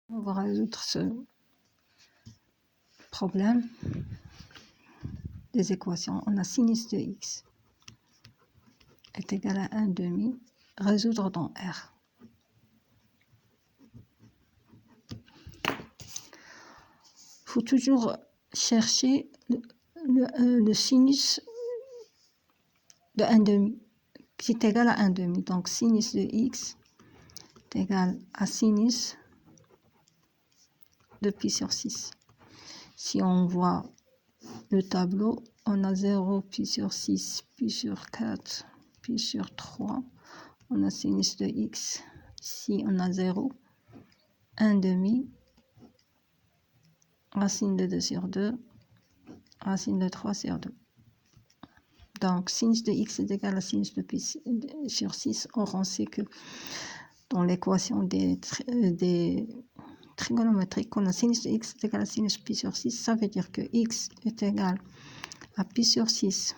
On va résoudre ce problème des équations. On a sinus de x est égal à 1 demi, résoudre dans R. Il faut toujours chercher le sinus de 1 demi, qui est égal à 1 demi. Donc sinus de x est égal à sinus de pi sur 6. Si on voit le tableau, on a 0, pi sur 6, pi sur 4, pi sur 3. On a sinus de x. Ici, on a 0, 1 demi, racine de 2 sur 2, racine de 3 sur 2. Donc, sinus de x est égal à sinus de pi sur 6. Or, on sait que dans l'équation des trigonométriques, on a sinus de x est égal à sinus pi sur 6. Ça veut dire que x est égal à pi sur 6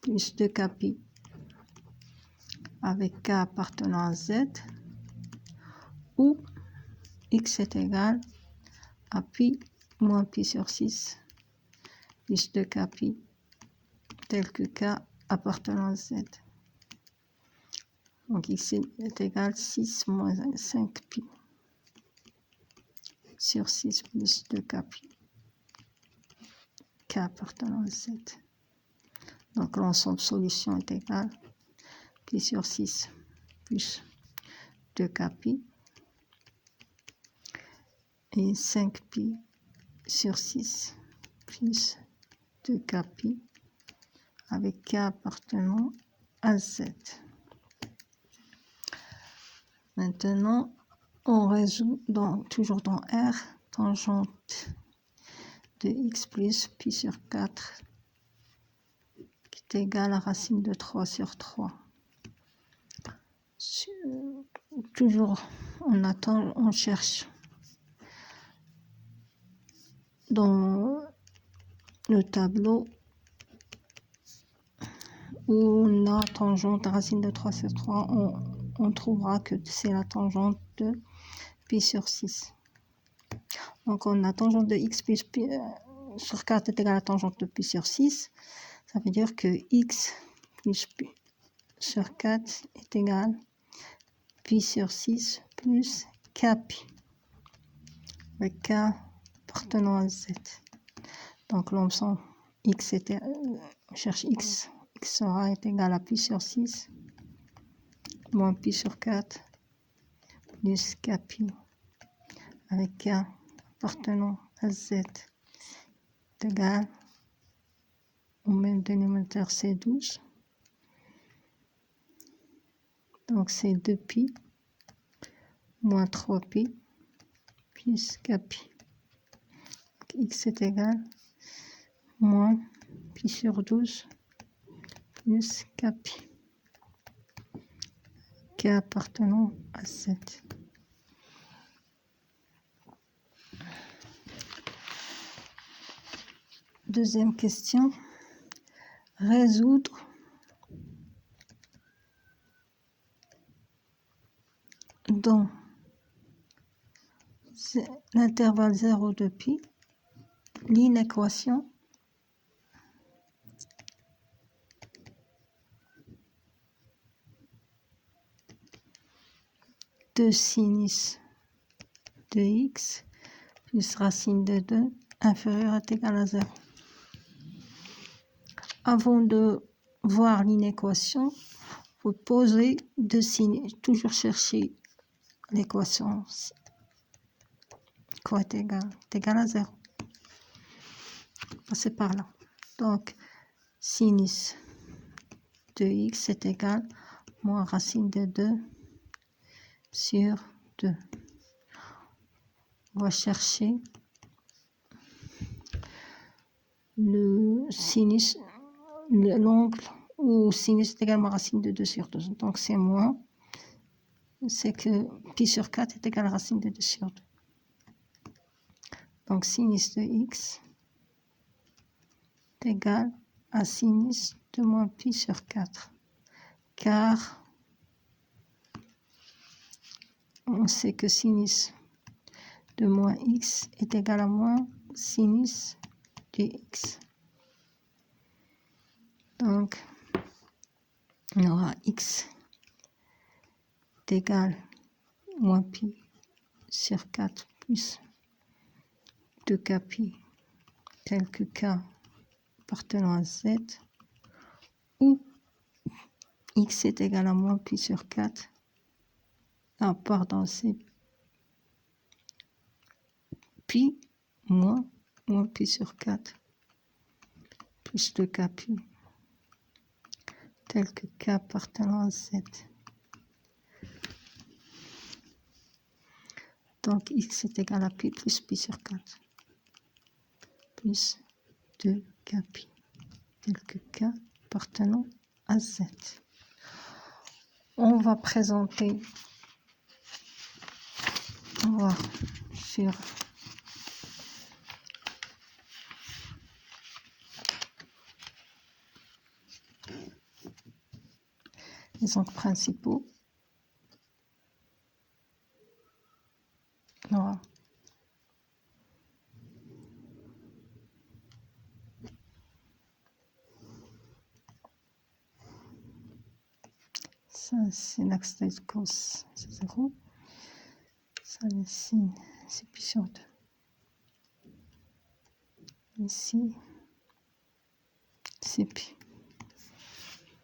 plus 2k pi avec k appartenant à z, ou x est égal à pi moins pi sur 6 plus 2k pi tel que k appartenant à z. Donc x est égal à 6 moins 5 pi sur 6 plus 2k pi k appartenant à z. Donc l'ensemble solution est égal à pi sur 6 plus 2k pi et 5 pi sur 6 plus 2k pi avec k appartenant à z. Maintenant, on résout toujours dans R, tangente de x plus pi sur 4 qui est égal à racine de 3 sur 3. Toujours, on cherche dans le tableau où on a tangente racine de 3 sur 3, on trouvera que c'est la tangente de pi sur 6. Donc on a tangente de x plus pi sur 4 est égal à la tangente de pi sur 6. Ça veut dire que x plus pi sur 4 est égal à pi sur 6 plus k pi avec k appartenant à z. Donc l'ensemble x était, on cherche x sera égal à pi sur 6 moins pi sur 4 plus k pi avec k appartenant à z est égal au même dénominateur, c'est 12. Donc c'est 2 pi moins 3 pi plus k pi. Donc, x est égal à moins pi sur 12 plus k pi. K appartenant à z. Deuxième question. Résoudre dans l'intervalle 0 de pi l'inéquation de sinus de x plus racine de 2 inférieur est égal à 0. Avant de voir l'inéquation, il faut poser deux sinus, toujours chercher l'équation quoi est égal à 0. Passer par là. Donc, sinus de x est égal à moins racine de 2 sur 2. On va chercher le sinus, l'angle où sinus est égal à racine de 2 sur 2. Donc c'est moins, c'est que pi sur 4 est égal à racine de 2 sur 2. Donc sinus de x est égal à sinus de moins pi sur 4. Car on sait que sinus de moins x est égal à moins sinus de x. Donc, on aura x est égal à moins pi sur 4 plus 2k pi tel que k appartenant à z, ou x est égal à moins pi sur 4. Ah, pardon, c'est pi moins pi sur 4 plus 2k pi tel que k appartenant à z. Donc x est égal à pi plus pi sur 4 plus 2k pi tel que k appartenant à z. On va présenter, on va sur les angles principaux. Voilà. Ça, c'est l'axe de cos, c'est 0. Ça, le signe, c'est pi sur 2. Ici, c'est pi.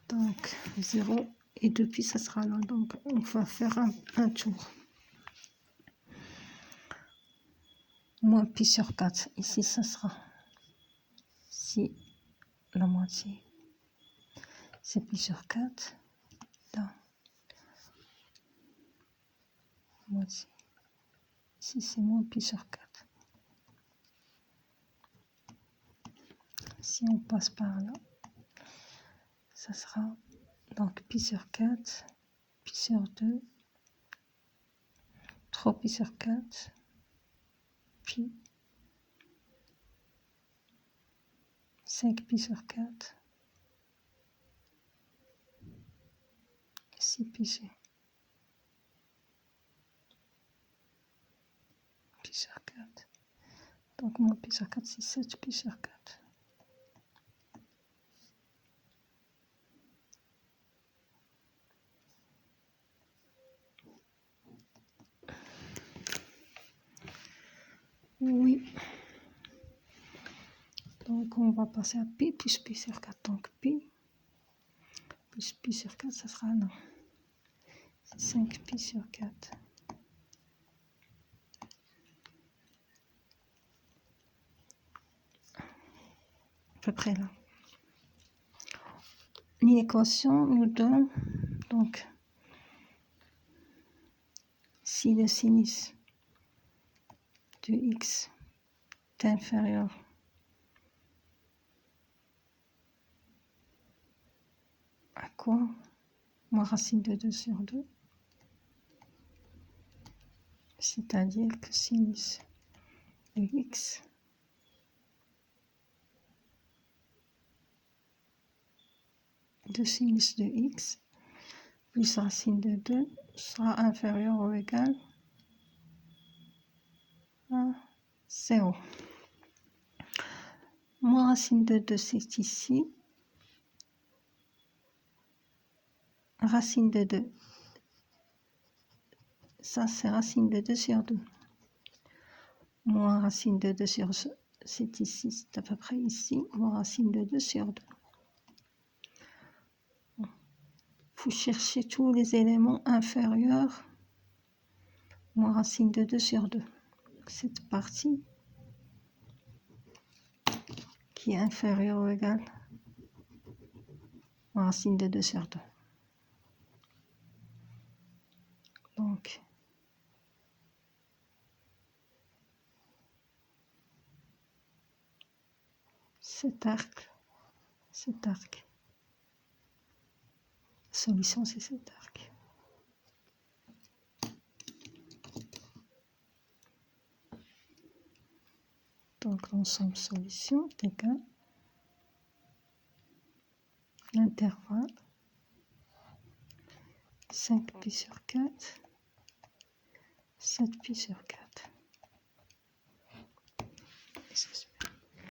Donc, 0 et 2 pi, ça sera là. Donc, on va faire un tour. Moins pi sur 4. Ici, ça sera ici, la moitié. C'est pi sur 4. Là. Moitié. Ici, c'est moins pi sur 4. Si on passe par là, ça sera donc pi sur 4, pi sur 2, 3 pi sur 4, pi, 5 pi sur 4, 6 pi sur 4. Donc moins pi sur 4, c'est 7 pi sur 4. Oui. Donc on va passer à pi plus pi sur 4. Donc pi plus pi sur 4, ça sera non. C'est 5 pi sur 4. À peu près là. L'équation nous donne donc si le sinus de x est inférieur à quoi? Moins racine de 2 sur 2. C'est-à-dire que sinus de x plus racine de 2 sera inférieur ou égal à 0. Moins racine de 2, c'est ici. Racine de 2, ça c'est racine de 2 sur 2. Moins racine de 2 sur, c'est ici, c'est à peu près ici. Moins racine de 2 sur 2. Il faut chercher tous les éléments inférieurs. Moins racine de 2 sur 2. Cette partie qui est inférieure ou égale moins racine de 2 sur 2. Donc, cet arc, la solution c'est cet arc. Donc l'ensemble solution est égal l'intervalle 5 pi sur 4, 7 pi sur 4. Et ça,